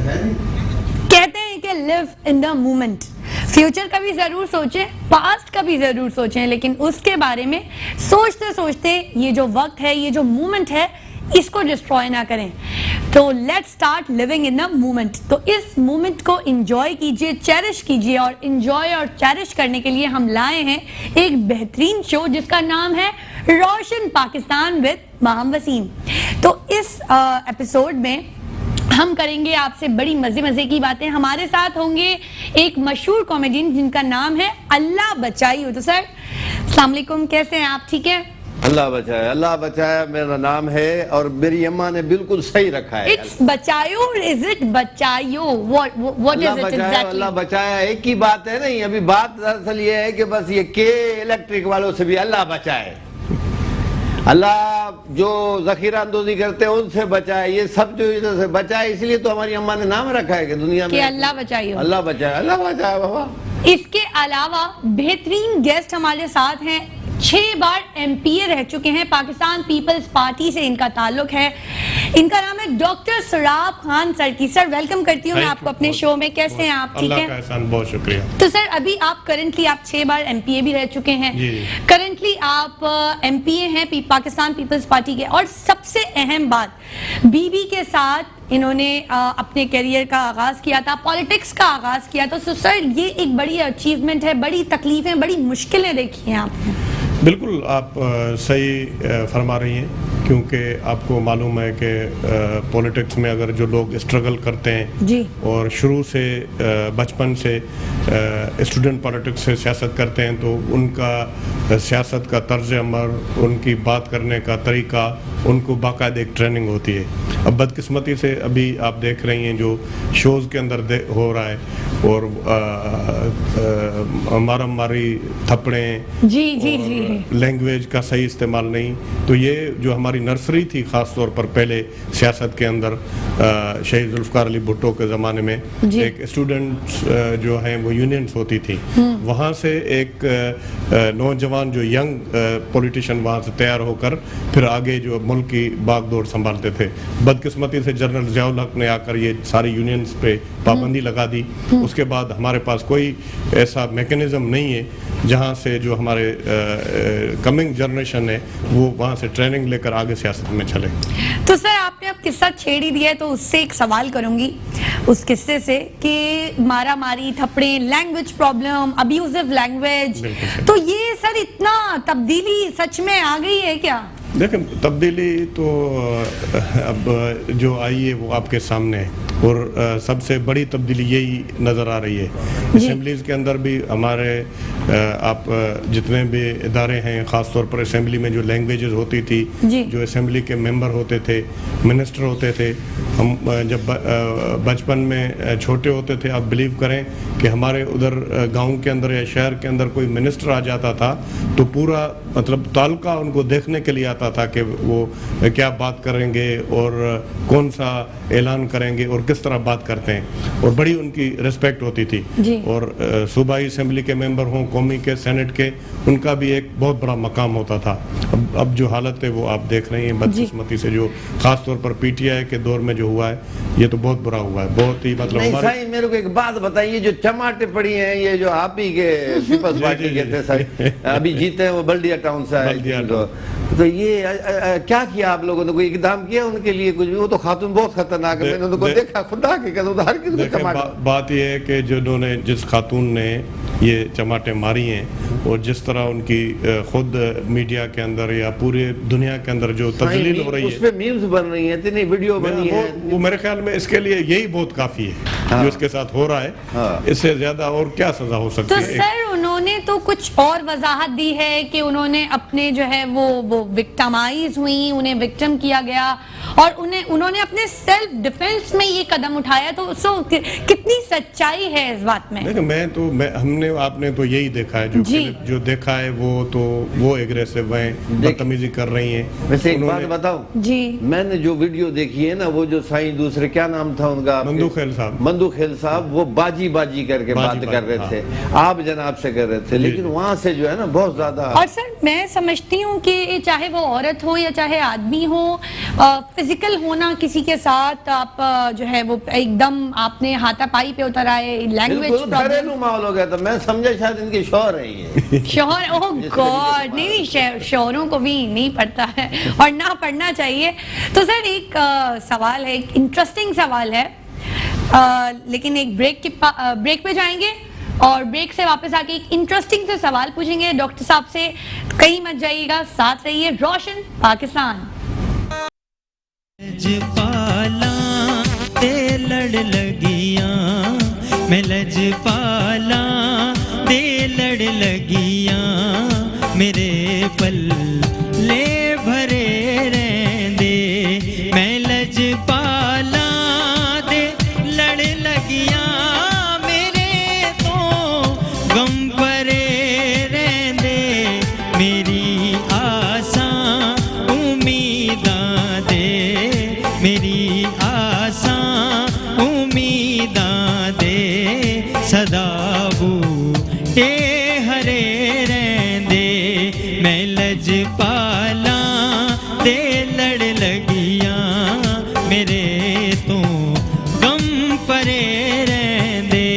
کہتے ہیں کہ live in the moment. Future کا بھی ضرور سوچیں, پاسٹ کا بھی ضرور سوچیں, لیکن اس کے بارے میں سوچتے سوچتے یہ جو وقت ہے, یہ جو مومنٹ ہے, اس کو ڈسٹروائے نہ کریں. تو let start living in the moment. تو اس مومنٹ کو انجوائے کیجیے, چیرش کیجیے, اور انجوائے اور چیرش کرنے کے لیے ہم لائے ہیں ایک بہترین شو جس کا نام ہے روشن پاکستان ود ماہم وسیم. تو اس ایپیسوڈ میں ہم کریں گے آپ سے بڑی مزے کی باتیں. ہمارے ساتھ ہوں گے ایک مشہور کامیڈین جن کا نام ہے اللہ بچائی. تو سر السلام علیکم, کیسے ہیں آپ؟ ٹھیک ہے, اللہ بچائے, اللہ بچایا میرا نام ہے, اور میری اماں نے بالکل صحیح رکھا ہے. It's بچایو, is it بچایو? What is it exactly? اللہ بچایا ایک ہی بات ہے نہیں. ابھی بات دراصل یہ ہے کہ بس یہ کے الیکٹرک والوں سے بھی اللہ بچائے, اللہ جو ذخیرہ اندوزی کرتے ہیں ان سے بچائے, یہ سب جو ادھر سے بچائے. اس لیے تو ہماری اماں نے نام رکھا ہے کہ دنیا میں کہ اللہ بچائیو, اللہ بچائے, اللہ بچائے بابا. اس کے علاوہ بہترین گیسٹ ہمارے ساتھ ہیں. 6 بار ایم پی اے رہ چکے ہیں, پاکستان پیپلز پارٹی سے ان کا تعلق ہے. ان کا نام ہے ڈاکٹر سراب خان سرکی. سر ویلکم کرتی ہوں میں آپ کو اپنے شو میں. کیسے ہیں آپ؟ ٹھیک ہے, اللہ کا احسان, بہت شکریہ. تو سر ابھی آپ کرنٹلی آپ 6 بار ایم پی اے بھی رہ چکے ہیں. کرنٹلی آپ ایم پی اے ہیں پاکستان پیپلز پارٹی کے, اور سب سے اہم بات بی بی کے ساتھ انہوں نے اپنے کیریئر کا آغاز کیا تھا, پالیٹکس کا آغاز کیا تھا. تو سر یہ ایک بڑی اچیومنٹ ہے, بڑی تکلیفیں, بڑی مشکلیں دیکھی ہیں آپ نے. بالکل آپ صحیح فرما رہی ہیں, کیونکہ آپ کو معلوم ہے کہ پولیٹکس میں اگر جو لوگ اسٹرگل کرتے ہیں جی, اور شروع سے بچپن سے اسٹوڈنٹ پولیٹکس سے سیاست کرتے ہیں, تو ان کا سیاست کا طرز عمل, ان کی بات کرنے کا طریقہ, ان کو باقاعدہ ایک ٹریننگ ہوتی ہے. اب بدقسمتی سے ابھی آپ دیکھ رہی ہیں جو شوز کے اندر ہو رہا ہے, اور ماری تھپڑیں, جی, لینگویج کا صحیح استعمال نہیں. تو یہ جو ہماری نرسری تھی خاص طور پر پہلے سیاست کے اندر, شہید ذوالفقار علی بھٹو کے زمانے میں ایک اسٹوڈنٹس جو ہیں وہ یونینز ہوتی تھی, وہاں سے ایک نوجوان جو ینگ پولیٹیشین وہاں سے تیار ہو کر پھر آگے جو ملک کی باغ دوڑ سنبھالتے تھے. بدقسمتی سے جنرل ضیاء الحق نے آ کر یہ ساری یونینز پہ پابندی لگا دی. اس کے بعد ہمارے پاس کوئی ایسا میکینزم نہیں ہے جہاں سے جو ہمارے کمنگ جنریشن ہے وہ وہاں سے ٹریننگ لے کر آگے سیاست میں چلے. تو سر آپ نے اب قصہ چھیڑ ہی دیا ہے, تو اس سے ایک سوال کروں گی اس قصے سے کہ مارا ماری, تھپڑے, لینگویج پرابلم, ابیوزو لینگویج, تو یہ سر اتنا تبدیلی سچ میں آ گئی ہے کیا؟ دیکھیں, تبدیلی تو اب جو آئی ہے وہ آپ کے سامنے ہے, اور سب سے بڑی تبدیلی یہی نظر آ رہی ہے. اسمبلیز کے اندر بھی ہمارے آپ جتنے بھی ادارے ہیں, خاص طور پر اسمبلی میں جو لینگویجز ہوتی تھی, جو اسمبلی کے ممبر ہوتے تھے, منسٹر ہوتے تھے, ہم جب بچپن میں چھوٹے ہوتے تھے, آپ بلیو کریں کہ ہمارے ادھر گاؤں کے اندر یا شہر کے اندر کوئی منسٹر آ جاتا تھا تو پورا مطلب تعلقہ ان کو دیکھنے کے لیے آتا تھا کہ وہ کیا بات کریں گے اور کون سا اعلان کریں گے اور کس طرح بات کرتے ہیں, اور بڑی ان کی ریسپیکٹ ہوتی تھی. اور صوبائی اسمبلی کے ممبر ہوں, قومی کے, سینٹ کے, ان کا بھی ایک بہت بڑا مقام ہوتا تھا. اب جو حالت ہے وہ آپ دیکھ رہے ہیں بدقسمتی سے, جو خاص طور پر پی ٹی آئی کے دور میں جو ہوا ہے یہ تو بہت برا ہوا ہے, بہت ہی مطلب. نہیں صحیح, میرے کو ایک بات بتائیے, جو چماٹے پڑی ہیں یہ جو آپ ہی کے پیپلز پارٹی کے تھے صحیح, ابھی جیتے ہیں وہ بلدیہ ٹاؤن سے آئے, تو یہ کیا کیا آپ لوگوں نے, کوئی اقدام کیا ان کے لیے کچھ بھی؟ وہ تو خاتون بہت خطرناک ہے, میں نے ان کو دیکھا, خدا کی قسم ہر کسی کو چماٹے. بات یہ ہے کہ جنہوں نے, جس خاتون نے یہ چماٹے ماری ہیں, اور جس طرح ان کی خود میڈیا کے اندر یا پورے دنیا کے اندر جو تذلیل ہو رہی ہے, اس پہ میمز بن رہی ہیں, اتنی ویڈیو بنی ہے, وہ میرے خیال میں اس کے لیے یہی بہت کافی ہے جو اس کے ساتھ ہو رہا ہے. اس سے زیادہ اور کیا سزا ہو سکتی ہے؟ تو سر انہوں نے تو کچھ اور وضاحت دی ہے کہ انہوں نے اپنے جو ہے وہ وکٹمائز ہوئی, انہیں وکٹم کیا گیا, اور انہوں نے اپنے سیلف ڈیفنس میں یہ قدم اٹھایا. تو کتنی سچائی ہے اس بات میں؟ دیکھیں, آپ نے تو یہی دیکھا ہے, جو دیکھا ہے وہ تو وہ ایگریسو ہیں, بدتمیزی کر رہی ہیں. ویسے ایک بات بتاؤں, جی میں نے جو ویڈیو دیکھی ہے نا, وہ جو سائیں دوسرے کیا نام تھا ان کا, مندو خیل صاحب, وہ باجی کر کے بات کر رہے تھے, آپ جناب سے کر رہے تھے, لیکن وہاں سے جو ہے نا بہت زیادہ. اور سر میں سمجھتی ہوں کہ چاہے وہ عورت ہو یا چاہے آدمی ہو, فزیکل ہونا کسی کے ساتھ آپ جو ہے وہ ایک دم آپ نے ہاتھا پائی پہ اتر آئے, لینگویج بالکل گھریلو ماحول ہو گیا تھا, میں سمجھا شاید ان کی شوہر ہے یہ شوہر, اوہ گاڈ, نہیں شوہروں کو بھی نہیں پڑھتا ہے اور نہ پڑھنا چاہیے. تو سر ایک سوال ہے, ایک انٹرسٹنگ سوال ہے, لیکن ایک بریک پہ جائیں گے اور بریک سے واپس آ کے ایک انٹرسٹنگ سے سوال پوچھیں گے ڈاکٹر صاحب سے. کہیں مت جائیے گا, ساتھ رہیے. روشن پاکستان. لج پالا تے لڑ لگیاں, میں لج پالا تے لڑ لگیاں, میرے پل لے بھرے رہندے, میں لج پالا تے لڑ لگیاں, میرے تو غم پرے رہندے, میری آساں امیداں دے, میری آساں امیداں دے, صدا بوٹے ہرے رہندے, میں لج پالا تے لڑ لگیاں, میرے تو غم پرے رہندے.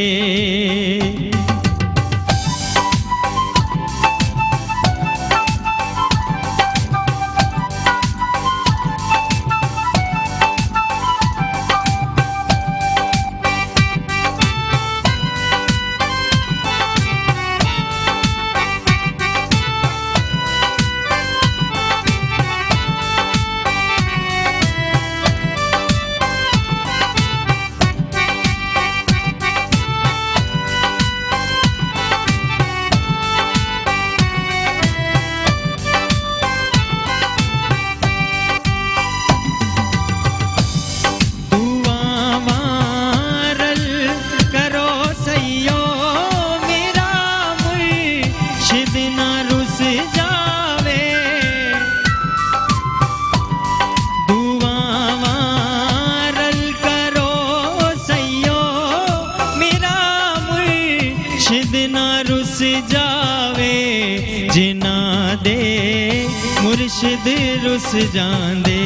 مرشد رس جاندے,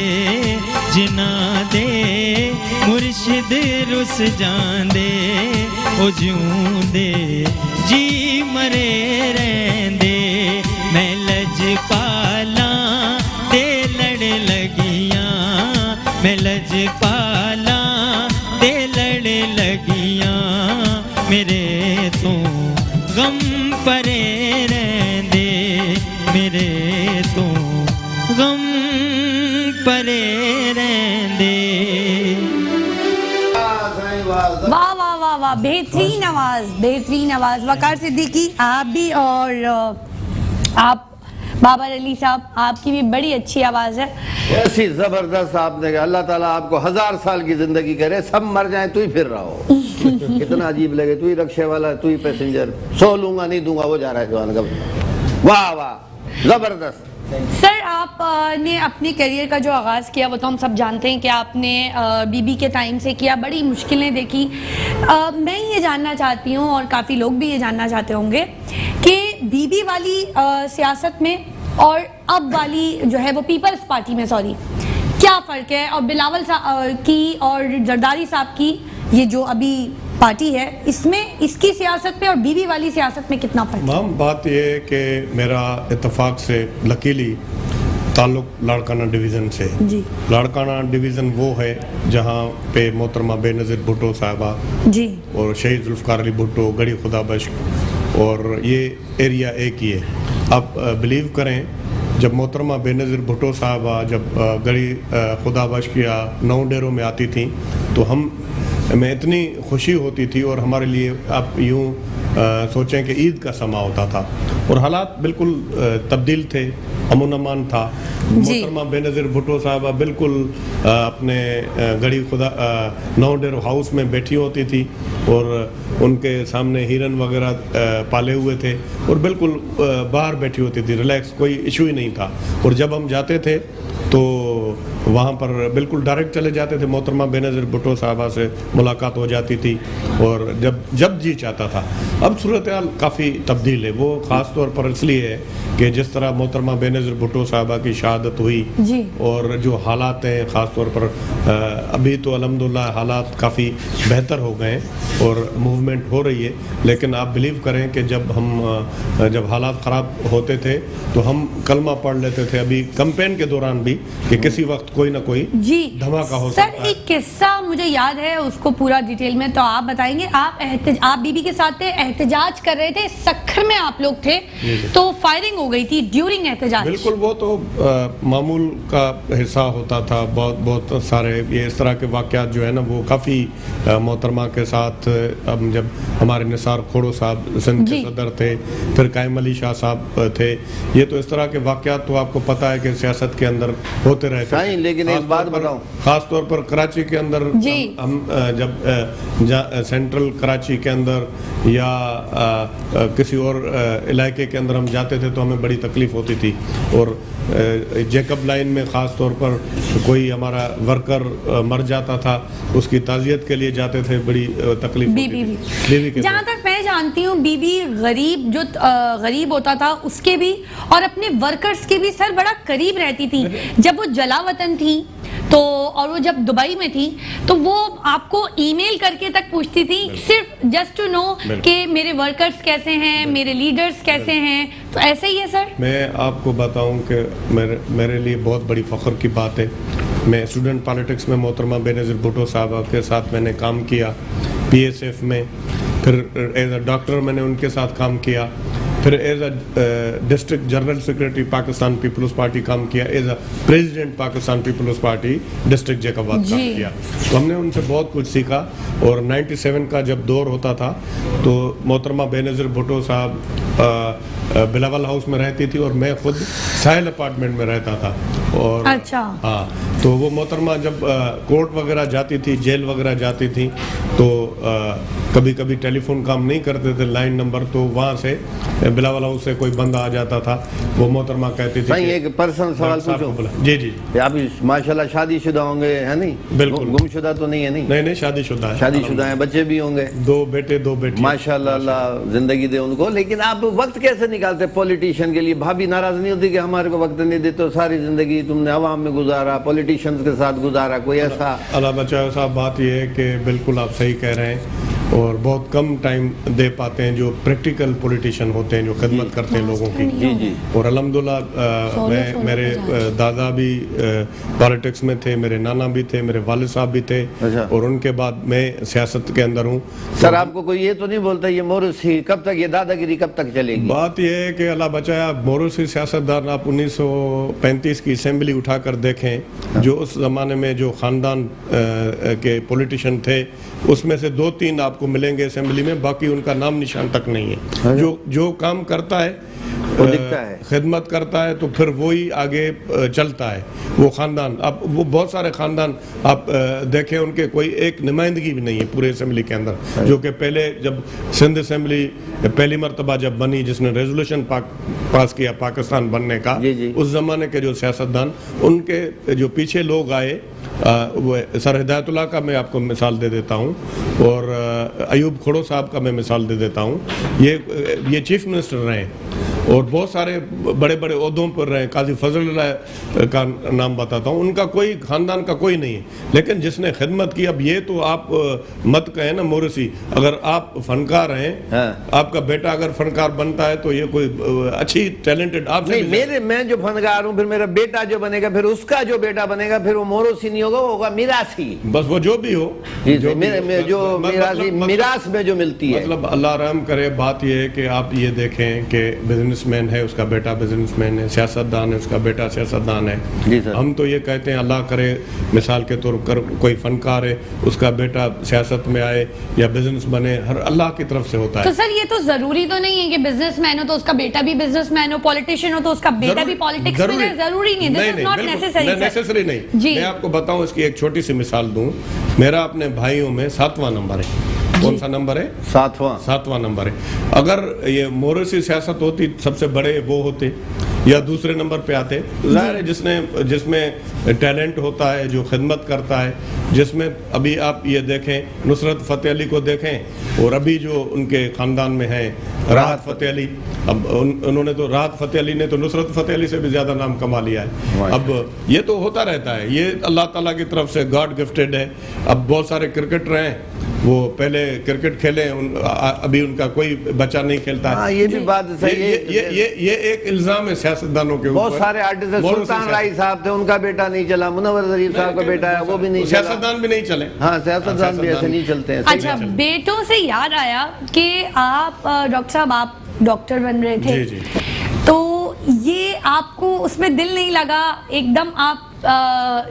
جنا دے مرشد رس جاندے, او جیوں دے جی مرے رہندے, میں لج پالا تے لڑ لگیاں, میں لج پالا تے لڑ لگیاں, میرے تو غم پرے رہندے, میرے تو غم پرے رہندے. واہ واہ واہ واہ, بہترین آواز, بہترین آواز. وقار صدیقی آپ بھی, اور آپ بابر علی صاحب آپ کی بھی بڑی اچھی آواز ہے. ایسی زبردست آپ نے کہا, اللہ تعالیٰ آپ کو 1000 سال کی زندگی کرے, سب مر جائیں تو ہی پھر رہا ہو. کتنا عجیب لگے, تو ہی رکشے والا, تو ہی پیسنجر, 100 لوں گا نہیں دوں گا, وہ جا رہا ہے جوان کا. واہ واہ, زبردست. سر آپ نے اپنے کیریئر کا جو آغاز کیا وہ تو ہم سب جانتے ہیں کہ آپ نے بی بی کے ٹائم سے کیا, بڑی مشکلیں دیکھی. میں یہ جاننا چاہتی ہوں اور کافی لوگ بھی یہ جاننا چاہتے ہوں گے کہ بی بی والی سیاست میں اور اب والی جو ہے وہ پیپلز پارٹی میں, سوری, کیا فرق ہے, اور بلاول صاحب کی اور زرداری صاحب کی یہ جو ابھی پارٹی ہے, اس میں اس کی سیاست میں اور بی بی والی سیاست میں کتنا فرق ہے؟ مام بات یہ ہے کہ میرا اتفاق سے لکیلی تعلق لاڑکانہ ڈویژن سے. جی. لاڑکانہ ڈویژن وہ ہے جہاں پہ محترمہ بے نظیر بھٹو صاحبہ, جی, اور شہید ذوالفقار علی بھٹو, گڑھی خدا بخش, اور یہ ایریا ایک ہی ہے. آپ بلیو کریں, جب محترمہ بے نظیر بھٹو صاحبہ جب گڑھی خدا بخش یا نو ڈیروں میں آتی تھیں تو میں اتنی خوشی ہوتی تھی, اور ہمارے لیے آپ یوں سوچیں کہ عید کا سما ہوتا تھا, اور حالات بالکل تبدیل تھے, امن امان تھا. محترمہ بے نظیر بھٹو صاحبہ بالکل اپنے گڑھی خدا نو ڈیر ہاؤس میں بیٹھی ہوتی تھی, اور ان کے سامنے ہرن وغیرہ پالے ہوئے تھے, اور بالکل باہر بیٹھی ہوتی تھی, ریلیکس, کوئی ایشو ہی نہیں تھا. اور جب ہم جاتے تھے تو वहाँ पर बिल्कुल डायरेक्ट चले जाते थे, मोहतरमा बेनज़ीर भुट्टो साहबा से मुलाकात हो जाती थी और जब जी चाहता था। अब सूरत हाल काफ़ी तब्दील है, वो ख़ास तौर पर इसलिए है कि जिस तरह मोहतरमा बेनज़ीर भुट्टो साहबा की शहादत हुई जी। और जो हालात हैं ख़ास तौर पर अभी तो अल्हम्दुलिल्लाह हालात काफ़ी बेहतर हो गए हैं और मूवमेंट हो रही है, लेकिन आप बिलीव करें कि जब हालात ख़राब होते थे तो हम कलमा पढ़ लेते थे, अभी कैंपेन के दौरान भी, कि किसी वक्त कोई ना कोई जी धमाका हो सर। सकता है। एक किस्सा मुझे याद है, उसको पूरा डिटेल में तो आप बताएंगे। आप बीबी के साथ थे, एहतजाज कर रहे थे, सखर में आप लोग थे, तो फायरिंग हो गई थी ड्यूरिंग एहतजाज। बिल्कुल, वो तो मामूल का हिस्सा होता था। बहुत सारे ये इस तरह के वाक़यात जो है ना वो काफ़ी मोहतरमा के साथ, जब हमारे निसार खोड़ो साहब सिंध के सदर थे, फिर कायम अली शाह साहब थे, ये तो इस तरह के वाक़यात तो आपको पता है कि सियासत के अंदर होते रहते हैं। लेकिन एक बात बताऊं, खास तौर पर कराची के अंदर हम जब सेंट्रल कराची के अंदर या किसी और इलाके के अंदर हम जाते थे तो हमें बड़ी तकलीफ होती थी। और जैकब लाइन में ख़ास तौर पर कोई हमारा वर्कर मर जाता था, उसकी ताज़ियत के लिए जाते थे, बड़ी तकलीफ बीबी के जहाँ तक मैं जानती हूँ, बीबी गरीब जो गरीब होता था उसके भी और अपने वर्कर्स के भी सर बड़ा करीब रहती थी। जब वो जलावतन थी तो, और वो जब दुबई में थी तो वो आपको ईमेल करके तक पूछती थी, सिर्फ जस्ट टू नो कि मेरे वर्कर्स कैसे हैं, मेरे लीडर्स कैसे हैं। तो ऐसे ही है सर। मैं आपको बताऊं कि मेरे लिए बहुत बड़ी फ़ख्र की बात है, मैं स्टूडेंट पॉलिटिक्स में मोहतरमा बेनज़ीर भुट्टो साहब के साथ मैंने काम किया, PSF में, फिर एज अ डॉक्टर मैंने उनके साथ काम किया, फिर as a district general secretary Pakistan Peoples Party काम किया, as a president Pakistan Peoples Party district Jacobabad काम किया। तो हमने उनसे बहुत कुछ सीखा। और 97 का जब दौर होता था तो मोहतरमा बेनज़ीर भुट्टो साहब बिलावल हाउस में रहती थी और मैं खुद साहिल अपार्टमेंट में रहता था। और अच्छा। हाँ, तो वो मोहतरमा जब कोर्ट वगैरह जाती थी, जेल वगैरह जाती थी, तो कभी कभी टेलीफोन काम नहीं करते थे लाइन नंबर, तो वहाँ से बिलावल हाउस से कोई बंदा आ जाता था, वो मोहतरमा कहती थी। एक पर्सनल सवाल पूछो। जी आप माशाल्लाह शादीशुदा होंगे, है नहीं? बिल्कुल। गुमशुदा तो नहीं है? नहीं, शादीशुदा है। शादीशुदा है, बच्चे भी होंगे? 2 बेटे 2 बेटी। माशाल्लाह, अल्लाह जिंदगी दे उनको। लेकिन आप वक्त कैसे निकालते पॉलिटिशियन के लिए? भाभी नाराज नहीं होती कि हमारे को वक्त नहीं देते? तो सारी जिंदगी तुमने अवाम में गुजारा, पॉलिटिशियंस के साथ गुजारा, कोई ऐसा? अल्लाह बचाओ साहब, बात यह है कि बिल्कुल आप सही कह रहे हैं, और बहुत कम टाइम दे पाते हैं जो प्रैक्टिकल पॉलिटिशियन होते हैं, जो खिदमत करते हैं लोगों की। जी। और अल्हम्दुलिल्लाह मेरे दादा भी पॉलिटिक्स में थे, मेरे नाना भी थे, मेरे वालिद साहब भी थे। अच्छा। और उनके बाद मैं सियासत के अंदर हूँ। सर, आपको कोई ये तो नहीं बोलता ये मोरूसी कब तक, ये दादागिरी कब तक चलेगी? बात यह है कि अल्लाह बचाया, मोरूसी सियासतदान आप 1935 की असेंबली उठाकर देखें, जो उस ज़माने में जो ख़ानदान के पॉलिटिशियन थे उसमें से 2-3 आपको मिलेंगे असेंबली में, बाकी उनका नाम निशान तक नहीं है। जो काम करता है, खिदमत करता है, तो फिर वही आगे चलता है वो ख़ानदान। अब वो बहुत सारे ख़ानदान आप देखें, उनके कोई एक नुमाइंदगी भी नहीं है पूरे असेंबली के अंदर। जो कि पहले जब सिंध असेंबली पहली मरतबा जब बनी, जिसने रेजोल्यूशन पास किया पाकिस्तान बनने का, उस ज़माने के जो सियासतदान, उनके जो पीछे लोग आए, वो सर हिदायतुल्लाह का मैं आपको मिसाल दे देता हूँ, और अयूब खोड़ो साहब का मैं मिसाल दे देता हूँ। ये चीफ मिनिस्टर रहे और बहुत सारे बड़े बड़े ओहदों पर रहे। काजी फजल का नाम बताता हूँ, उनका कोई ख़ानदान का कोई नहीं है, लेकिन जिसने खिदमत की। अब ये तो आप मत कहें ना मोरूसी, अगर आप फनकार हैं, आपका बेटा अगर फनकार बनता है तो ये कोई अच्छी टैलेंटेड आप नहीं, मैं जो फनकार हूँ, फिर मेरा बेटा जो बनेगा, फिर उसका जो बेटा बनेगा, फिर वो मोरूसी नहीं होगा, वो होगा मिरासी। बस वो जो भी हो, मिरास में जो मिलती है। मतलब अल्लाह रहम करे। बात ये है कि आप ये देखें कि बिजनेसमैन है, उसका बेटा बिजनेसमैन है, सियासतदान है, उसका बेटा सियासतदान है। जी सर। हम तो ये कहते हैं अल्लाह करे मिसाल के तौर पर कोई फनकार है, उसका बेटा सियासत में आए या बिजनेस बने, हर अल्लाह की तरफ से होता है। तो सर ये तो जरूरी तो नहीं है कि बिजनेसमैन हो तो उसका बेटा भी बिजनेसमैन हो, पॉलिटिशियन हो तो उसका बेटा भी पॉलिटिक्स में जाए, जरूरी नहीं। दिस इज नॉट नेसेसरी नहीं। मैं आपको बताऊं, इसकी एक छोटी सी मिसाल दूं। मेरा अपने भाइयों में 7वां नंबर है। कौन सा नंबर है? 7वां नंबर है। अगर ये मोरूसी सियासत होती, सबसे बड़े वो होते या दूसरे नंबर पे आते। ज़ाहिर है जिसमें टैलेंट होता है, जो खिदमत करता है, जिसमें अभी आप ये देखें नुसरत फ़तेह अली को देखें, और अभी जो उनके ख़ानदान में है राहत फ़तेह अली, अब उन्होंने तो राहत फ़तेह अली ने तो नुसरत फ़तेह अली से भी ज़्यादा नाम कमा लिया है। अब ये तो होता रहता है, ये अल्लाह ताला की तरफ से गॉड गिफ्टेड है। अब बहुत सारे क्रिकेटर हैं, वो पहले क्रिकेट खेले, अभी उनका कोई बच्चा नहीं खेलता है। ये भी बात सही है। ये एक इल्जाम है सियासतदानों के ऊपर। बहुत सारे आर्टिस्ट, सुल्तान राय साहब थे, उनका बेटा नहीं चला, मुनव्वर ज़रीफ साहब का बेटा है, वो भी नहीं चला। सियासतदान भी नहीं चले। हाँ, सियासतदान भी ऐसे नहीं चलते हैं। अच्छा, बेटों से याद आया कि आप डॉक्टर साहब, आप डॉक्टर बन रहे थे, जी। तो ये आपको उसमें दिल नहीं लगा एकदम, आप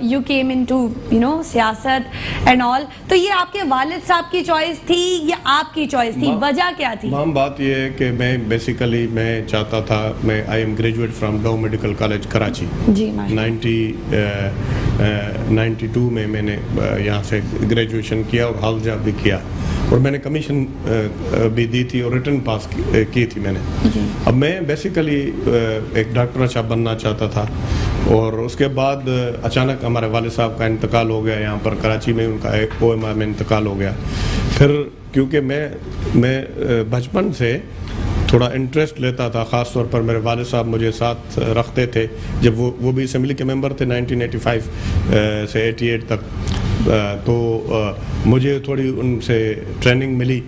you came into you know सियासत एंड ऑल, तो ये आपके वालिद साहब की चॉइस थी या आपकी चॉइस थी? वजह क्या थी? मैम, बात ये है कि मैं बेसिकली मैं चाहता था, मैं आई एम ग्रेजुएट फ्रॉम डाउ मेडिकल कॉलेज कराची जी। 92 में मैंने यहाँ से ग्रेजुएशन किया और हाल जॉब भी किया, और मैंने कमीशन भी दी थी और रिटर्न पास की थी मैंने। अब मैं बेसिकली एक डॉक्टर अच्छा बनना चाहता था, और उसके बाद अचानक हमारे वालिद साहब का इंतकाल हो गया, यहाँ पर कराची में उनका OMR में इंतकाल हो गया। फिर क्योंकि मैं बचपन से थोड़ा इंटरेस्ट लेता था, ख़ास तौर पर मेरे वालिद साहब मुझे साथ रखते थे जब वो भी असेंबली के मेंबर थे 1985 से 88 तक, तो मुझे थोड़ी उनसे ट्रेनिंग मिली,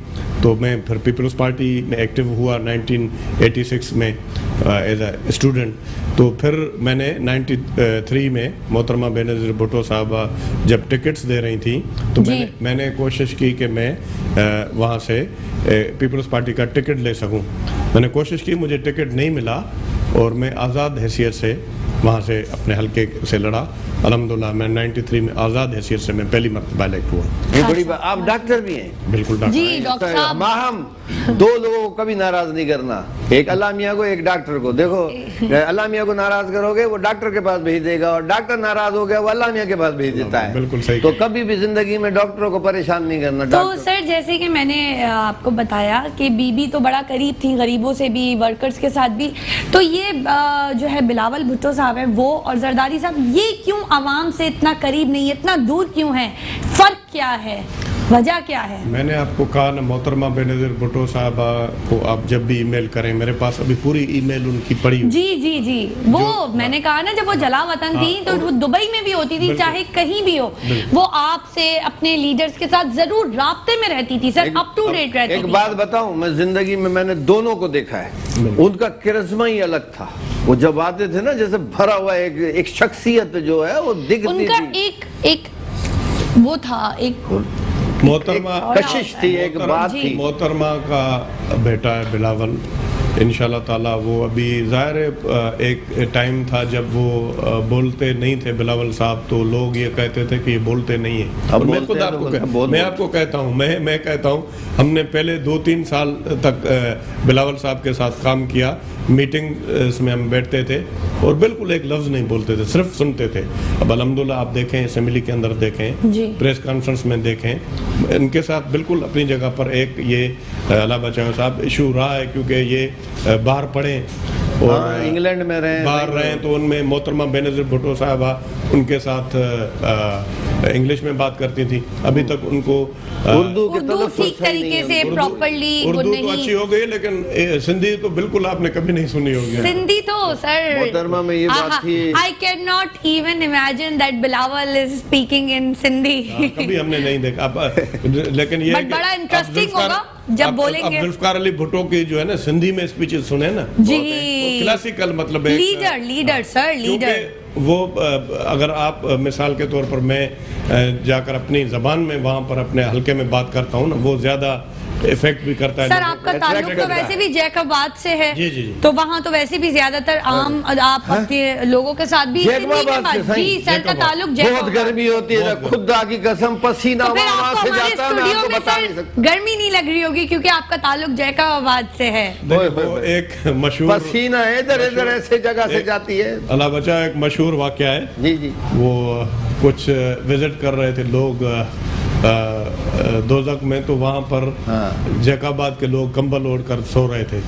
तो मैं फिर पीपल्स पार्टी में एक्टिव हुआ 1986 में एज अ स्टूडेंट। तो फिर मैंने 93 में मोहतरमा बेनज़ीर भुट्टो साहबा जब टिकट्स दे रही थी, तो मैंने कोशिश की कि मैं वहाँ से पीपल्स पार्टी का टिकट ले सकूँ। मैंने कोशिश की, मुझे टिकट नहीं मिला, और मैं आज़ाद हैसियत से वहाँ से अपने हल्के से लड़ा। अल्हम्दुलिल्लाह मैं 93 में आज़ाद हैसियत से मैं पहली मरतबा इलेक्ट हुआ। ये बड़ी बात। आप डॉक्टर भी हैं? बिल्कुल डॉक्टर। जी डॉक्टर साहब, माहम दो लोगों को कभी नाराज नहीं करना, एक अल्लाह मियाँ को, एक डॉक्टर को। देखो, अल्लाह मियाँ को नाराज करोगे वो डॉक्टर के पास भेज देगा, और डॉक्टर नाराज हो गया वो अल्लाह मियाँ के पास भेज देता है। बिल्कुल सही। तो कभी भी जिंदगी में डॉक्टरों को परेशान नहीं करना। तो सर, जैसे कि मैंने आपको बताया कि बीबी तो बड़ा करीब थी, गरीबों से भी, वर्कर्स के साथ भी, तो ये जो है बिलावल भुट्टो साहब है वो, और जरदारी साहब, ये क्यों आवाम से इतना करीब नहीं है, इतना दूर क्यों है? फर्क क्या है, वजह क्या है? मैंने आपको कहा ना, मोहतरमा बेनज़ीर भुट्टो साहबा को आप जब भी ईमेल करें, मेरे पास अभी पूरी ईमेल उनकी पड़ी हुई। जी, वो मैंने कहा ना, जब वो जला वतन थी तो वो दुबई में भी होती थी, चाहे कहीं भी हो, वो आपसे, अपने लीडर्स के साथ जरूर राब्ते में रहती थी सर, अप टू डेट रहती थी। एक बात बताऊं, मैं जिंदगी में मैंने दोनों को देखा है, उनका करिश्मा ही अलग था। वो जब आते थे ना, जैसे भरा हुआ एक शख्सियत जो है वो दिखती थी। उनका एक वो था, एक मोहतरमा कशिश थी, एक बात थी। मोहतरमा का बेटा है बिलावल, इंशाल्लाह ताला वो अभी, ज़ाहिर है एक टाइम था जब वो बोलते नहीं थे बिलावल साहब, तो लोग ये कहते थे कि ये बोलते नहीं है। और मैं खुद आपको कहता हूँ, मैं कहता हूँ, हमने पहले 2-3 साल तक बिलावल साहब के साथ काम किया, मीटिंग में हम बैठते थे और बिल्कुल एक लफ्ज़ नहीं बोलते थे, सिर्फ सुनते थे। अब अल्हम्दुलिल्लाह आप देखें, असेंबली के अंदर देखें, प्रेस कॉन्फ्रेंस में देखें, इनके साथ बिल्कुल अपनी जगह पर एक ये अल्लाह बचाओ साहब इशू रहा है, क्योंकि ये बाहर पढ़े और इंग्लैंड में बाहर रहे, तो उनमें मोहतरमा बेनज़ीर भुट्टो साहबा उनके साथ इंग्लिश में बात करती थी। अभी तक उनको उर्दू ठीक तरीके से प्रॉपर्ली उर्दू तो अच्छी हो गई, लेकिन सिंधी तो बिल्कुल आपने कभी नहीं सुनी होगी। सिंधी तो सर, मोहतरमा में ये बात थी, I can not even imagine that Bilawal is speaking in Sindhi. कभी हमने नहीं देखा, लेकिन ये बड़ा इंटरेस्टिंग होगा जब बोलेंगे। अब ज़ुल्फ़िकार अली भुट्टो की जो है ना सिंधी में स्पीचेस सुने ना जी, क्लासिकल, मतलब लीडर सर, लीडर। वो अगर आप मिसाल के तौर पर मैं जाकर अपनी ज़बान में वहाँ पर अपने हल्के में बात करता हूँ ना, वो ज़्यादा इफेक्ट भी करता है। सर आपका ताल्लुक तो वैसे भी जैकबाद से है, जी। तो वहाँ तो वैसे भी ज्यादातर आम आप अपने लोगों के साथ भी जैकबाद से जी सर का ताल्लुक बहुत गर्मी होती है, खुदा की कसम पसीना तो फिर आपको से हमारे जाता है, मैं स्टूडियो आपको में बता नहीं सर सकता। गर्मी नहीं लग रही होगी क्योंकि आपका ताल्लुक जैकबाद से है। वो एक मशहूर पसीना इधर ऐसे जगह से जाती है। अल्लाह बचा, एक मशहूर वाक़या है जी, वो कुछ विजिट कर रहे थे लोग दोजक में, तो वहाँ पर जैकाबाद के लोग कंबल ओढ़ कर सो रहे थे।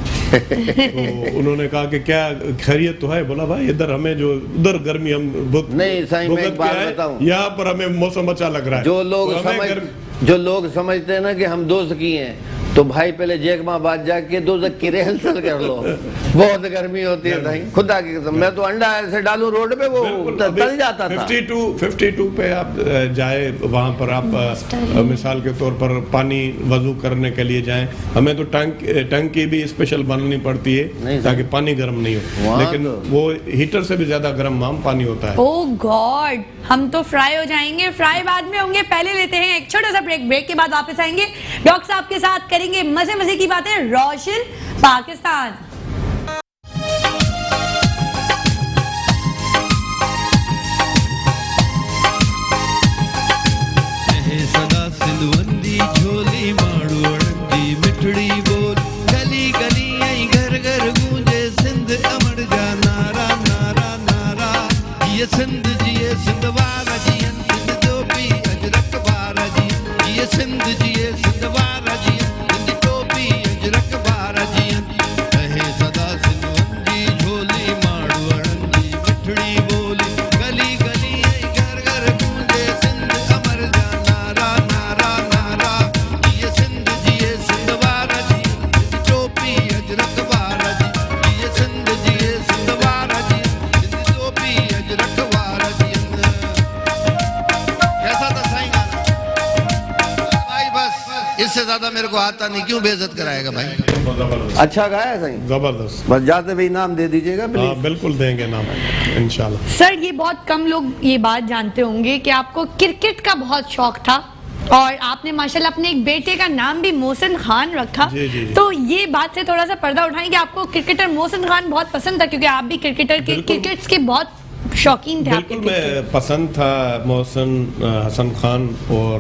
तो उन्होंने कहा कि क्या खैरियत तो है? बोला भाई इधर हमें जो उधर गर्मी हम बहुत नहीं साईं, मैं एक बात बताऊं, यहाँ पर हमें मौसम अच्छा लग रहा है। जो लोग समझते हैं ना कि हम दोज़की हैं, तो भाई पहले जैकबाबाद जाके दोज़क की रिहर्सल कर लो, बहुत गर्मी होती है भाई, खुदा की कसम। मैं तो अंडा ऐसे डालूं रोड पे वो तल जाता था। 52 पे आप जाए, वहाँ पर आप मिसाल के तौर पर पानी वजू करने के लिए जाएं, हमें तो टंकी भी स्पेशल बनानी पड़ती है ताकि पानी गर्म नहीं हो, लेकिन वो हीटर से भी ज्यादा गर्म पानी होता है। ओह गॉड, हम तो फ्राई हो जाएंगे। फ्राई बाद में होंगे, पहले लेते हैं एक छोटा सा ब्रेक के बाद वापस आएंगे डॉक्टर साहब के साथ, करेंगे मजे की बातें रोशन पाकिस्तान। सदा सिंधुवंदी झोली माड़ू अड़ंदी मिठड़ी बोल, गली गली आई घर घर गूंजे सिंध अमर जा नारा नारा नारा। ये सिंध जी ये सिंध वारा जी, सिंध जो भी अजरक वारा जी, ये सिंध जी ये सिंध वारा जी, सिंध जो भी अजरक वारा जी। रहे सदा सिंधुवंदी झोली माड़ू अड़ंदी मिठड़ी बोली, गली गली आई घर घर गूंजे सिंध अमर जा नारा नारा नारा। ये सिंध जी ये सिंध वारा जी, सिंध टोपी अजरक वारा जी, ये सिंध जी ये सिंध वारा जी, सिंध टोपी अजरक वारा जी। कैसा था साईं गाना भाई? बस इससे ज्यादा मेरे को आता नहीं, क्यों बेइज्जत कराएगा भाई? अच्छा गाया साईं, जबरदस्त। बस जाते भी नाम दे दीजिएगा प्लीज। हाँ बिल्कुल देंगे नाम इंशाल्लाह। सर ये बहुत कम लोग ये बात जानते होंगे कि आपको क्रिकेट का बहुत शौक था और आपने माशाल्लाह अपने एक बेटे का नाम भी मोहसिन खान रखा। जी, जी, जी। तो ये बात से थोड़ा सा पर्दा उठाएं कि आपको क्रिकेटर मोहसिन खान बहुत पसंद था, क्योंकि आप भी क्रिकेट्स के बहुत शौकीन थे। बिल्कुल, मैं पसंद था मोहसिन हसन खान। और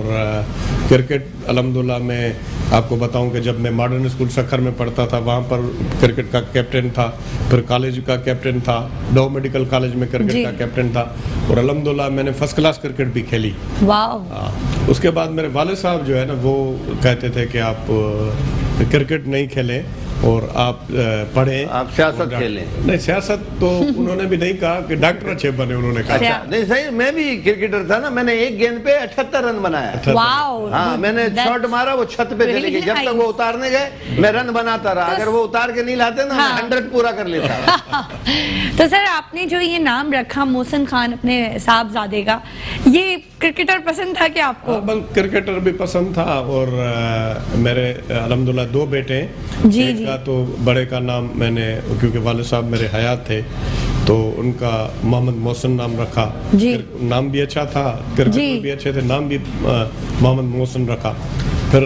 क्रिकेट अल्हम्दुलिल्लाह मैं आपको बताऊं कि जब मैं मॉडर्न स्कूल सखर में पढ़ता था, वहाँ पर क्रिकेट का कैप्टन था, फिर कॉलेज का कैप्टन था, डो मेडिकल कॉलेज में क्रिकेट का कैप्टन था, और अल्हम्दुलिल्लाह मैंने फर्स्ट क्लास क्रिकेट भी खेली। वाह। उसके बाद मेरे वाले साहब जो है ना, वो कहते थे कि आप क्रिकेट नहीं खेलें और आप पढ़ें, आप सियासत खेलें। नहीं, सियासत तो उन्होंने भी नहीं कहा, कि डॉक्टर अच्छे बने उन्होंने कहा। अच्छा, नहीं सही, मैं भी क्रिकेटर था ना, मैंने एक गेंद पे 78 रन बनाया। वाओ। हाँ, मैंने शॉट मारा, वो छत पे चली गई, जब तक वो उतारने गए मैं रन बनाता रहा। अगर वो उतार के नहीं लाते ना, मैं 100 पूरा कर लेता। तो सर आपने जो ये नाम रखा मोहसिन खान अपने साहबजादे का, ये क्रिकेटर पसंद था क्या आपको? बल क्रिकेटर भी पसंद था, और मेरे अल्हम्दुलिल्लाह 2 बेटे हैं। जी, एक जी। का तो बड़े का नाम मैंने, क्योंकि वाले साहब मेरे हयात थे, तो उनका मोहम्मद मोहसिन नाम रखा। जी। नाम भी अच्छा था, क्रिकेटर भी अच्छे थे, नाम भी मोहम्मद मोहसिन रखा। फिर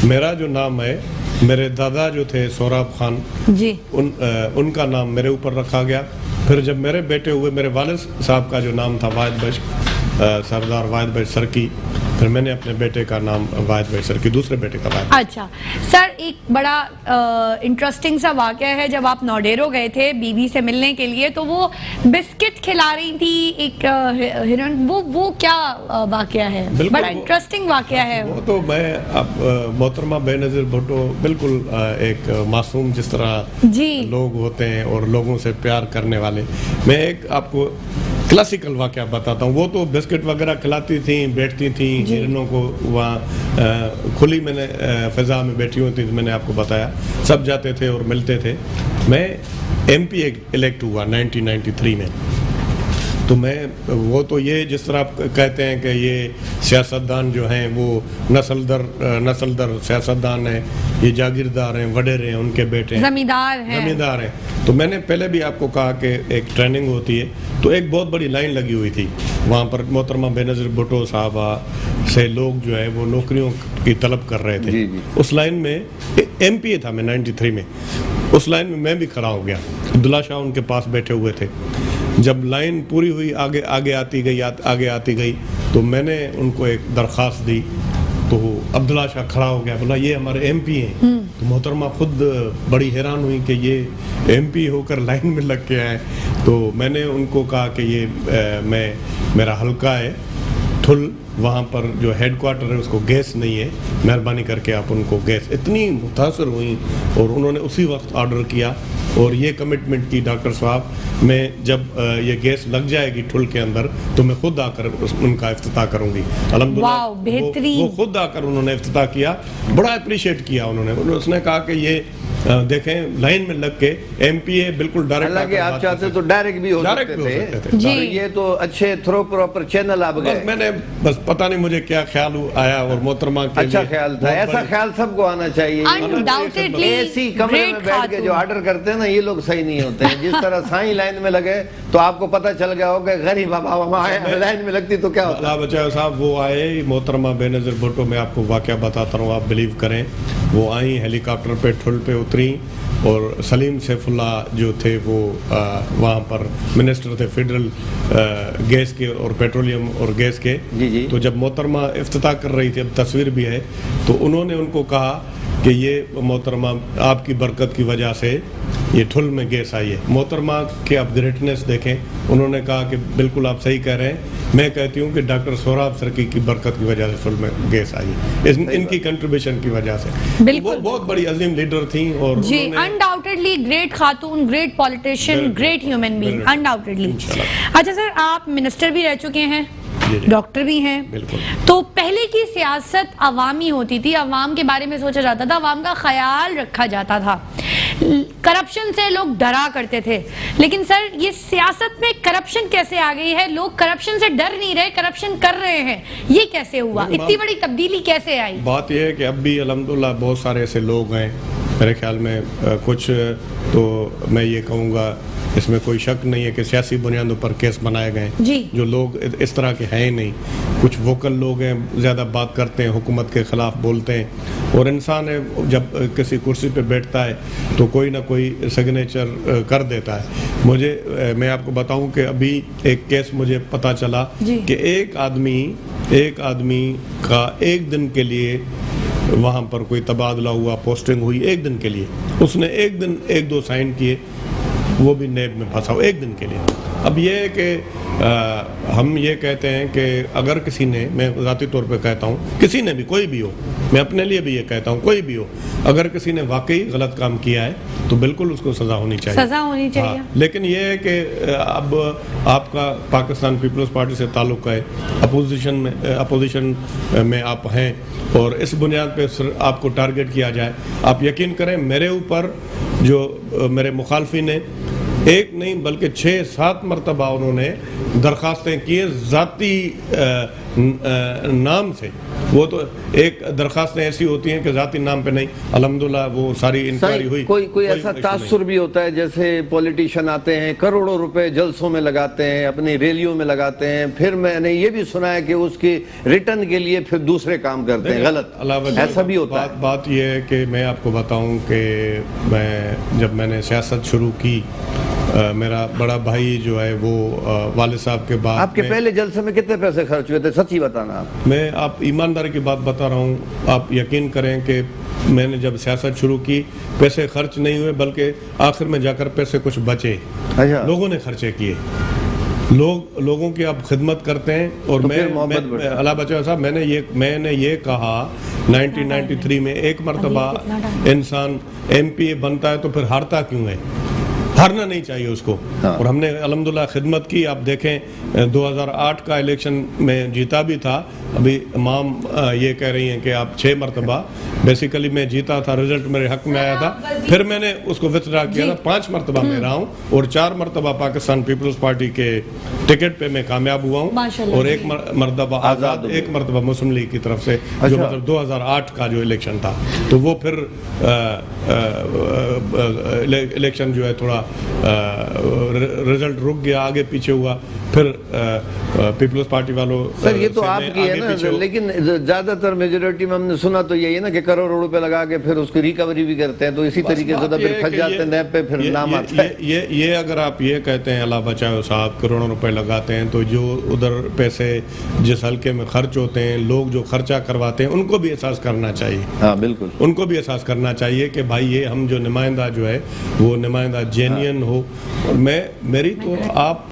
मेरा जो नाम है, मेरे दादा जो थे सोराब खान जी, उनका नाम मेरे ऊपर रखा गया। फिर जब मेरे बेटे हुए, मेरे वालिद साहब का जो नाम था वाहिद भाई, सरदार वाहिद भाई सरकी, फिर मैंने अपने बेटे का नाम वाहिद भाई सरकी, दूसरे बेटे का वाहिद। अच्छा सर, एक बड़ा इंटरेस्टिंग सा वाकया है, जब आप नौडेरो गए थे बीबी से मिलने के लिए, तो वो बिस्किट खिला रही थी एक हिरन, वो क्या वाकया है? बड़ा इंटरेस्टिंग वाकया है वो तो मैं अब मोहतरमा बेनज़ीर भुट्टो बिल्कुल एक मासूम जिस तरह जी लोग होते हैं और लोगों से प्यार करने वाले, मैं एक आपको क्लासिकल वाकया बताता हूँ। वो तो बिस्किट वगैरह खिलाती थी, बैठती थी हिरनों को, वहाँ खुली मैंने फिजा में बैठी हुई थी, मैंने आपको बताया, सब जाते थे और मिलते थे। मैं MP इलेक्ट हुआ 1993 में, तो मैं वो तो ये जिस तरह आप कहते हैं कि ये सियासतदान जो हैं वो नस्ल दर सियासतदान हैं, ये जागीरदार हैं, वडेरे हैं, उनके बेटे हैं, जमींदार हैं। तो मैंने पहले भी आपको कहा कि एक ट्रेनिंग होती है, तो एक बहुत बड़ी लाइन लगी हुई थी वहाँ पर। मोहतरमा बेनज़ीर भुट्टो साहबा से लोग जो है वो नौकरियों की तलब कर रहे थे। जी, जी। उस लाइन में MPA था मैं 93 में, उस लाइन में मैं भी खड़ा हो गया, अब्दुल्ला शाह उनके पास बैठे हुए थे। जब लाइन पूरी हुई, आगे आती गई, तो मैंने उनको एक दरख्वास्त दी, तो अब्दुल्ला शाह खड़ा हो गया, बोला ये हमारे MP हैं। तो मोहतरमा खुद बड़ी हैरान हुई कि ये MP होकर लाइन में लग के आए। तो मैंने उनको कहा कि ये मेरा हल्का है, ठुल वहाँ पर जो हेड क्वार्टर है उसको गैस नहीं है, मेहरबानी करके आप उनको गैस। इतनी मुतासर हुई और उन्होंने उसी वक्त ऑर्डर किया और ये कमिटमेंट की डॉक्टर साहब, मैं जब ये गैस लग जाएगी ठुल के अंदर तो मैं खुद आकर उनका इफ्तिताह करूंगी। अल्हम्दुलिल्लाह वाओ, बेहतरीन। वो खुद आकर उन्होंने इफ्तिताह किया, बड़ा अप्रिशिएट किया उन्होंने। उसने कहा कि ये देखें लाइन में लग के एमपीए बिल्कुल डायरेक्ट, हालांकि आप चाहते तो डायरेक्ट भी हो सकते थे। जी। ये तो अच्छे थ्रो प्रॉपर चैनल आप बस गए। मैंने बस पता नहीं मुझे क्या ख्याल आया और मोहतरमा के अच्छा लिए ख्याल था, बहुत ऐसा बड़ी- ख्याल सबको आना चाहिए। अनडाउटेडली एसी कमरे में बैठ के जो ऑर्डर करते हैं ना, ये लोग सही नहीं होते हैं। जिस तरह साईं लाइन में लगे तो आपको पता चल गया होगा, गरीब बाबा लाइन में लगती तो क्या होता। अल्लाह बचाए साहब, वो आए मोहतरमा बेनज़ीर भुट्टो, मैं आपको वाक़या बताता हूँ, आप बिलीव करें। वो आई हेलीकॉप्टर पे ठुल पे उतरी और सलीम सैफुल्ला जो थे वो वहाँ पर मिनिस्टर थे फेडरल गैस के और पेट्रोलियम और गैस के। जी जी। तो जब मोहतरमा इफ्तिताह कर रही थी, अब तस्वीर भी है, तो उन्होंने उनको कहा कि ये मोहतरमा आपकी बरकत की वजह से ये ठुल में गैस आई है। मोहतरमा के आप ग्रेटनेस देखें, उन्होंने कहा कि बिल्कुल आप सही कह रहे हैं, मैं कहती हूँ कि डॉक्टर सोहराब सरकी की बरकत की वजह से ठुल में गैस आई है, इनकी कंट्रीब्यूशन की वजह से। बिल्कुल। वो बहुत बड़ी अजीम लीडर थी और जी, उन्होंने- अनडाउटेडली ग्रेट खातून, ग्रेट पॉलिटिशियन, बिल्कुल, ग्रेट ह्यूमन बीइंग, बिल्कुल। अनडाउटेडली। इंशाल्लाह। अच्छा सर, आप मिनिस्टर भी रह चुके हैं, जी, जी। डॉक्टर भी हैं, बिल्कुल। तो पहले की सियासत अवामी होती थी, अवाम के बारे में सोचा जाता था, अवाम का ख्याल रखा जाता था, करप्शन से लोग डरा करते थे। लेकिन सर, ये सियासत में करप्शन कैसे आ गई है? लोग करप्शन से डर नहीं रहे, करप्शन कर रहे हैं, ये कैसे हुआ? इतनी बड़ी तब्दीली कैसे आई? बात यह है कि अब भी अल्हम्दुलिल्लाह बहुत सारे ऐसे लोग हैं, मेरे ख्याल में कुछ तो मैं ये कहूँगा, इसमें कोई शक नहीं है कि सियासी बुनियादों पर केस बनाए गए जी। जो लोग इस तरह के हैं ही नहीं। कुछ वोकल लोग हैं, ज़्यादा बात करते हैं, हुकूमत के ख़िलाफ़ बोलते हैं, और इंसान है जब किसी कुर्सी पे बैठता है तो कोई ना कोई सिग्नेचर कर देता है। मैं आपको बताऊं कि अभी एक केस मुझे पता चला कि एक आदमी का एक दिन के लिए वहाँ पर कोई तबादला हुआ, पोस्टिंग हुई एक दिन के लिए, उसने एक दो साइन किए, वो भी नेब में फंसा एक दिन के लिए। अब ये है कि हम ये कहते हैं कि अगर किसी ने, मैं ज़ाती तौर पे कहता हूँ, किसी ने भी, कोई भी हो, मैं अपने लिए भी ये कहता हूँ, कोई भी हो, अगर किसी ने वाकई गलत काम किया है तो बिल्कुल उसको सज़ा होनी चाहिए। सज़ा होनी चाहिए। हाँ, लेकिन ये है कि अब आपका पाकिस्तान पीपल्स पार्टी से ताल्लुक़ है, अपोजिशन में आप हैं, और इस बुनियाद पे आपको टारगेट किया जाए, आप यकीन करें मेरे ऊपर जो मेरे मुखालफिन ने एक नहीं बल्कि 6-7 मरतबा उन्होंने दरख्वास्तें की ज़ाती नाम से। वो तो एक दरख्वास्तें ऐसी होती हैं कि ज़ाती नाम पे नहीं, अल्हम्दुलिल्लाह वो सारी इंक्वायरी हुई। कोई ऐसा तासुर भी होता है, जैसे पॉलिटिशियन आते हैं, करोड़ों रुपए जलसों में लगाते हैं, अपनी रैलियों में लगाते हैं, फिर मैंने ये भी सुना है कि उसकी रिटर्न के लिए फिर दूसरे काम करते हैं गलत, ऐसा भी होता है। बात ये है कि मैं आपको बताऊं कि जब मैंने सियासत शुरू की, मेरा बड़ा भाई जो है वो वालिद साहब के बाद, आपके पहले जलसे में कितने पैसे खर्च हुए थे, सच्ची बताना आप। मैं आप ईमानदारी की बात बता रहा हूँ, आप यकीन करें कि मैंने जब सियासत शुरू की पैसे खर्च नहीं हुए, बल्कि आखिर में जाकर पैसे कुछ बचे, अच्छा। लोगों ने खर्चे किए। लोगों की आप खिदमत करते हैं, और तो मैं अल्लाह बचाए साहब, मैंने ये कहा 1993 में, एक मरतबा इंसान एमपीए बनता है तो फिर हारता क्यों है? हारना नहीं चाहिए उसको। हाँ। और हमने अल्हम्दुलिल्लाह खिदमत की। आप देखें 2008 का इलेक्शन में जीता भी था। अभी इमाम ये कह रही हैं कि आप 6 मरतबा, बेसिकली मैं जीता था, रिजल्ट मेरे हक में आया था, फिर मैंने उसको विथड्रा किया था, 5 मरतबा मैं रहा हूँ, और 4 मरतबा पाकिस्तान पीपल्स पार्टी के टिकट पे मैं कामयाब हुआ हूँ, और एक मरतबा आज़ाद, एक मरतबा मुस्लिम लीग की तरफ से, जो मतलब 2008 का जो इलेक्शन था। तो वो फिर इलेक्शन जो है थोड़ा रिजल्ट रुक गया, आगे पीछे हुआ, फिर पीपल्स पार्टी वालों सर ये तो आपकी है ना, लेकिन ज्यादातर मेजोरिटी में हमने सुना तो यही है ना कि करोड़ों रुपए लगा के फिर उसकी रिकवरी भी करते हैं, तो इसी तरीके से तो फिर फंस जाते हैं नैब पे, फिर नाम आता है। ये अगर आप ये कहते हैं अल्लाह बचाओ साहब करोड़ों रुपए लगाते हैं, तो जो उधर पैसे जिस हल्के में खर्च होते हैं, लोग जो खर्चा करवाते हैं, उनको भी एहसास करना चाहिए। हाँ बिल्कुल, उनको भी एहसास करना चाहिए कि भाई ये हम जो नुमाइंदा जो है वो नुमाइंदा जेन्युइन हो। और मेरी तो आप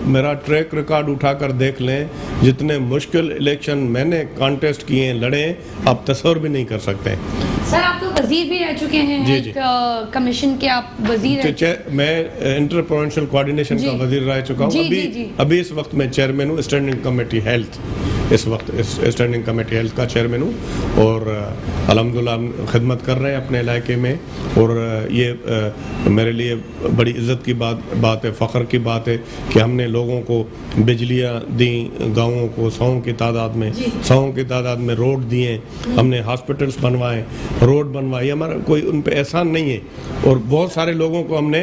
मेरा ट्रैक रिकॉर्ड उठाकर देख लें, जितने मुश्किल इलेक्शन मैंने कॉन्टेस्ट किए हैं, लड़े हैं, आप तस्वर भी नहीं कर सकते। सर आप तो वजीर भी रह चुके हैं, जी, एक कमीशन के आप वजीर हैं। मैं इंटर प्रोविंशियल कोऑर्डिनेशन का वजीर रह चुका हूँ। अभी इस वक्त मैं चेयरमैन हूँ स्टैंडिंग कमेटी हेल्थ, इस वक्त स्टैंडिंग कमेटी हेल्थ का चेयरमैन हूँ और अल्हम्दुलिल्लाह खिदमत कर रहे हैं अपने इलाके में। और ये मेरे लिए बड़ी इज़्ज़त की बात है, फ़ख्र की बात है कि हमने लोगों को बिजलियाँ दी, गाँवों को 100 की तादाद में रोड दिए, हमने हॉस्पिटल्स बनवाए, रोड बनवाई, हमारा कोई उन पे एहसान नहीं है। और बहुत सारे लोगों को हमने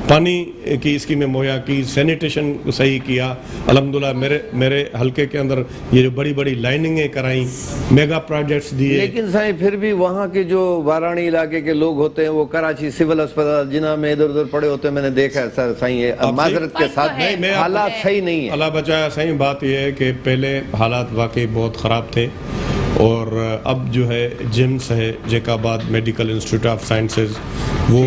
पानी की स्कीमें मुहैया की, सैनिटेशन सही किया अल्हम्दुलिल्लाह। मेरे हल्के के अंदर ये जो बड़ी बड़ी लाइनिंगें कराई, मेगा प्रोजेक्ट्स दिए। लेकिन साईं फिर भी वहाँ के जो वाराणी इलाके के लोग होते हैं वो कराची सिविल अस्पताल जिना में इधर उधर पड़े होते हैं, मैंने देखा है सर। साईं ये माजरत के साथ हालात सही नहीं है। अल्लाह बचाया। सही बात यह है कि पहले हालात वाकई बहुत ख़राब थे और अब जो है जिम्स है Jacobabad medical institute of sciences, वो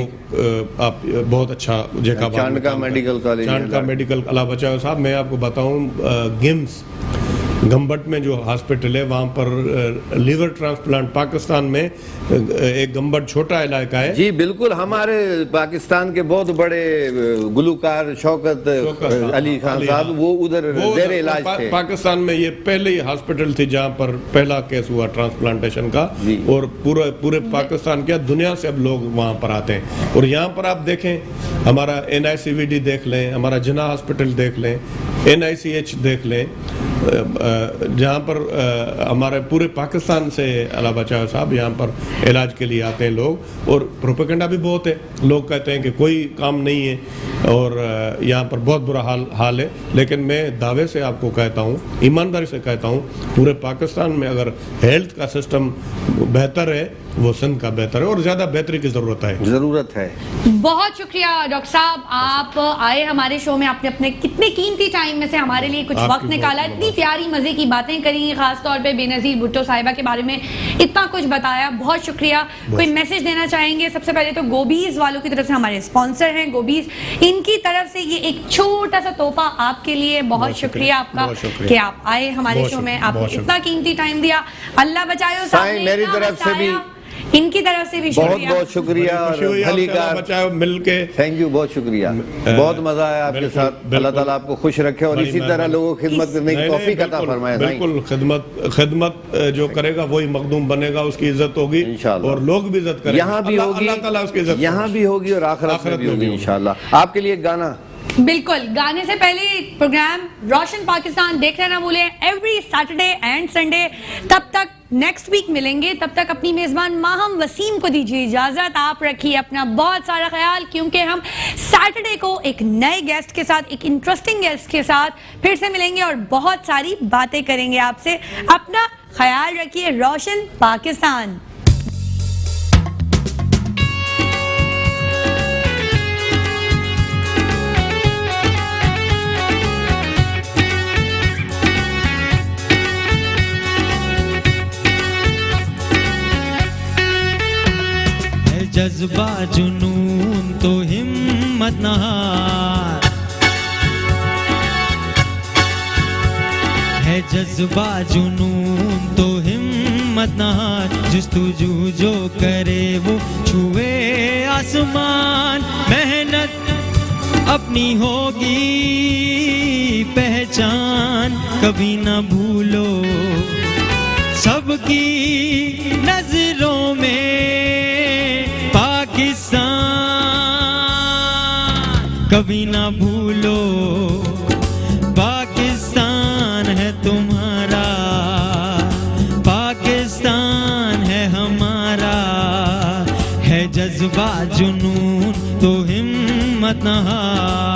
आप बहुत अच्छा जैकाबाद चांडका मेडिकल कॉलेज, चांडका मेडिकल। अल्लाह बचाओ साहब, मैं आपको बताऊं गिम्स गम्बट में जो हॉस्पिटल है वहाँ पर लीवर ट्रांसप्लांट, पाकिस्तान में एक गम्बट छोटा इलाका है। जी बिल्कुल, हमारे पाकिस्तान के बहुत बड़े गुलकार शौकत अली खान साहब वो उधर ज़ेर इलाज थे। पाकिस्तान में ये पहले ही हॉस्पिटल थी जहाँ पर पहला केस हुआ ट्रांसप्लांटेशन का, और पूरे पाकिस्तान क्या दुनिया से अब लोग वहाँ पर आते हैं। और यहाँ पर आप देखें, हमारा NICVD देख लें, हमारा जिना हॉस्पिटल देख लें, NICH देख लें, जहाँ पर हमारे पूरे पाकिस्तान से अल्लाह बचाओ साहब यहाँ पर इलाज के लिए आते हैं लोग। और प्रोपेगेंडा भी बहुत है, लोग कहते हैं कि कोई काम नहीं है और यहाँ पर बहुत बुरा हाल है। लेकिन मैं दावे से आपको कहता हूँ, ईमानदारी से कहता हूँ, पूरे पाकिस्तान में अगर हेल्थ का सिस्टम बेहतर है, वो सिंध का बेहतर है और ज़्यादा बेहतरी की ज़रूरत है। बहुत शुक्रिया डॉक्टर साहब, आप आए हमारे शो में, आपने अपने कितने कीमती टाइम में से हमारे लिए कुछ वक्त निकाला, इतनी प्यारी मज़े की बातें करी, खास तौर पे बेनज़ीर भुट्टो साहिबा के बारे में इतना कुछ बताया, बहुत शुक्रिया। कोई मैसेज देना चाहेंगे? सबसे पहले तो गोबीज वालों की तरफ से, हमारे स्पॉन्सर हैं गोबीज, इनकी तरफ से ये एक छोटा सा तोहफा आपके लिए। बहुत शुक्रिया आपका कि आप आए हमारे शो में, आपने इतना कीमती टाइम दिया। अल्लाह बचाओ साहब, मेरी तरफ से भी, इनकी तरफ से भी शुक्रिया, बहुत शुक्रिया। बचाओ मिलके, थैंक यू, बहुत शुक्रिया, बहुत मजा आया आपके साथ। अल्लाह ताला आपको खुश रखे और इसी तरह लोगों को खिदमत करने की तौफीक अता फरमाए। बिल्कुल, खिदमत जो करेगा वही मखदूम बनेगा, उसकी इज्जत होगी और लोग भी इज्जत करेंगे। यहाँ भी होगी, अल्लाह ताला उसकी इज्जत यहाँ भी होगी और आखिरत में भी होगी इंशाल्लाह। आपके लिए गाना, बिल्कुल, गाने से पहले प्रोग्राम रोशन पाकिस्तान देखना ना भूलें, एवरी सैटरडे एंड संडे। तब तक नेक्स्ट वीक मिलेंगे, तब तक अपनी मेज़बान माहम वसीम को दीजिए इजाज़त। आप रखिए अपना बहुत सारा ख्याल, क्योंकि हम सैटरडे को एक नए गेस्ट के साथ, एक इंटरेस्टिंग गेस्ट के साथ फिर से मिलेंगे और बहुत सारी बातें करेंगे आपसे। अपना ख्याल रखिए। रोशन पाकिस्तान। जज्बा जुनून तो हिम्मत न हार है, जज्बा जुनून तो हिम्मत न हार, जुस्तजू जो करे वो छुए आसमान। मेहनत अपनी होगी पहचान, कभी न भूलो सबकी नजरों में पाकिस्तान, कभी ना भूलो पाकिस्तान है तुम्हारा, पाकिस्तान है हमारा, है जज्बा जुनून तो हिम्मत न हार।